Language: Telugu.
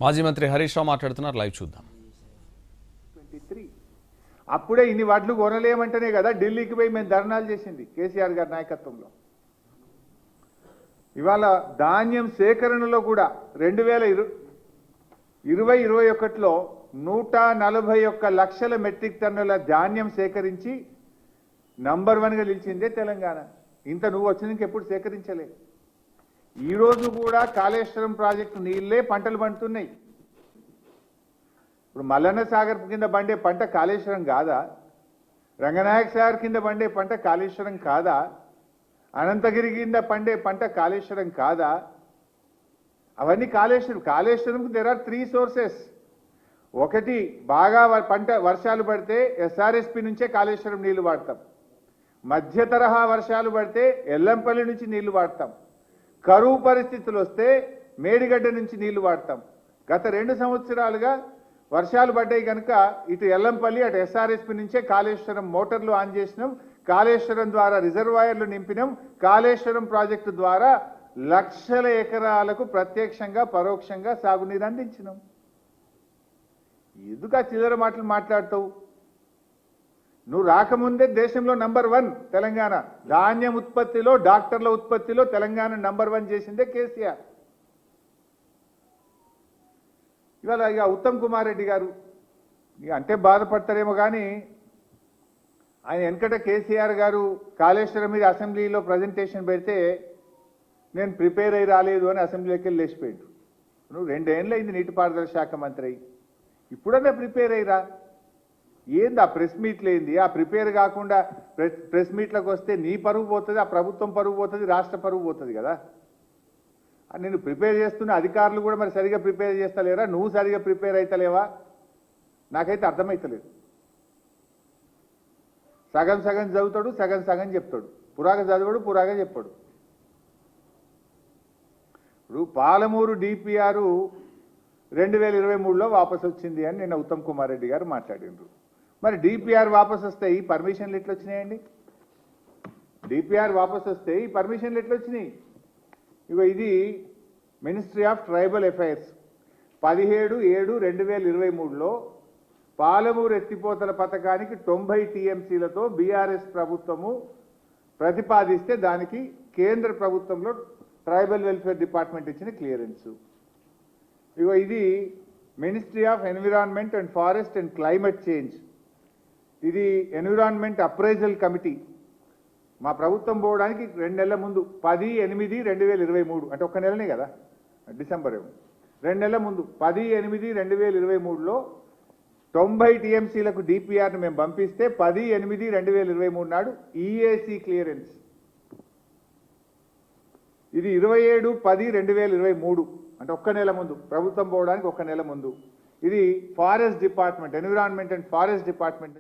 మాజీ మంత్రి హరీష్ రావు మాట్లాడుతున్నారు, లైవ్ చూద్దాం. 23 అప్పుడే ఇన్ని వడ్లు కొనలేమంటేనే కదా ఢిల్లీకి పోయి మేము ధర్నాలు చేసింది కేసీఆర్ గారి నాయకత్వంలో. ఇవాళ ధాన్యం సేకరణలో కూడా 2020-21లో 141 లక్షల మెట్రిక్ టన్నుల ధాన్యం సేకరించి నంబర్ 1గా నిలిచిందే తెలంగాణ. ఇంత నువ్వు వచ్చినాక ఎప్పుడు సేకరించలే. ఈరోజు కూడా కాళేశ్వరం ప్రాజెక్టు నీళ్ళే పంటలు పండుతున్నాయి. ఇప్పుడు మల్లన్న సాగర్ కింద పండే పంట కాళేశ్వరం కాదా? రంగనాయక సాగర్ కింద పండే పంట కాళేశ్వరం కాదా? అనంతగిరి కింద పండే పంట కాళేశ్వరం కాదా? అవన్నీ కాళేశ్వరంకు దేర్ ఆర్ 3 సోర్సెస్. ఒకటి, బాగా పంట వర్షాలు పడితే ఎస్ఆర్ఎస్పి నుంచే కాళేశ్వరం నీళ్లు వాడతాం. మధ్య తరహా వర్షాలు పడితే ఎల్లంపల్లి నుంచి నీళ్లు వాడతాం. కరువు పరిస్థితులు వస్తే మేడిగడ్డ నుంచి నీళ్లు వాడతాం. గత 2 సంవత్సరాలుగా వర్షాలు పడ్డాయి కనుక ఇటు ఎల్లంపల్లి అటు ఎస్ఆర్ఎస్పి నుంచే కాళేశ్వరం మోటార్లు ఆన్ చేసినాం. కాళేశ్వరం ద్వారా రిజర్వాయర్లు నింపినాం. కాళేశ్వరం ప్రాజెక్టు ద్వారా లక్షల ఎకరాలకు ప్రత్యక్షంగా పరోక్షంగా సాగునీరు అందించినాం. ఎందుకు ఆ చిల్లర మాటలు మాట్లాడతావు? నువ్వు రాకముందే దేశంలో నంబర్ 1 తెలంగాణ. ధాన్యం ఉత్పత్తిలో, డాక్టర్ల ఉత్పత్తిలో తెలంగాణ నంబర్ 1 చేసిందే కేసీఆర్. ఇవాళ ఇక ఉత్తమ్ కుమార్ రెడ్డి గారు ఇక అంటే బాధపడతారేమో కానీ ఆయన వెనకట కేసీఆర్ గారు కాళేశ్వరం మీద అసెంబ్లీలో ప్రజెంటేషన్ పెడితే నేను ప్రిపేర్ అయ్యి రాలేదు అని అసెంబ్లీలోకి వెళ్ళి లేచిపోయాడు. నువ్వు 2 ఏళ్ళు అయింది నీటిపారుదల శాఖ మంత్రి, ఇప్పుడన్నా ప్రిపేర్ అయ్యిరా. ఏంది ఆ ప్రెస్ మీట్లు ఏంది? ఆ ప్రిపేర్ కాకుండా ప్రెస్ మీట్లకు వస్తే నీ పరువు పోతుంది, ఆ ప్రభుత్వం పరువు పోతుంది, రాష్ట్ర పరువు పోతుంది కదా. నేను ప్రిపేర్ చేస్తున్న అధికారులు కూడా మరి సరిగా ప్రిపేర్ చేస్తలేరా? నువ్వు సరిగా ప్రిపేర్ అవుతలేవా? నాకైతే అర్థమవుతలేదు. సగం సగం చదువుతాడు, సగం సగం చెప్తాడు. పురాగా చదవడు, పురాగా చెప్పాడు. ఇప్పుడు పాలమూరు డిపిఆర్ 2023లో వాపసు వచ్చింది అని నిన్న ఉత్తమ్ కుమార్ రెడ్డి గారు మాట్లాడిండ్రు. మరి డిపిఆర్ వాపసు వస్తే ఈ పర్మిషన్లు ఎట్లా వచ్చినాయండి? డిపిఆర్ వాపసు వస్తే ఈ పర్మిషన్లు ఎట్లా వచ్చినాయి? ఇగో ఇది మినిస్ట్రీ ఆఫ్ ట్రైబల్ అఫైర్స్ 17/7/2023లో పాలమూరు ఎత్తిపోతల పథకానికి 90 టీఎంసీలతో బీఆర్ఎస్ ప్రభుత్వము ప్రతిపాదిస్తే దానికి కేంద్ర ప్రభుత్వంలో ట్రైబల్ వెల్ఫేర్ డిపార్ట్మెంట్ ఇచ్చిన క్లియరెన్స్. ఇగో ఇది ministry of environment and forest and climate change. ఇది ఎన్విరాన్మెంట్ అప్రైజల్ కమిటీ మా ప్రభుత్వం పోవడానికి 2 నెలల ముందు 10/8/2023 అంటే ఒక్క నెలనే కదా, డిసెంబర్ 2 నెలల ముందు 10/8/2023లో 90 టీఎంసీలకు డిపిఆర్ను మేము పంపిస్తే 10/8/2023 నాడు ఈఏసీ క్లియరెన్స్. ఇది 27/10/2023 అంటే ఒక్క నెల ముందు, ప్రభుత్వం పోవడానికి 1 నెల ముందు. ఇది forest department, environment and forest department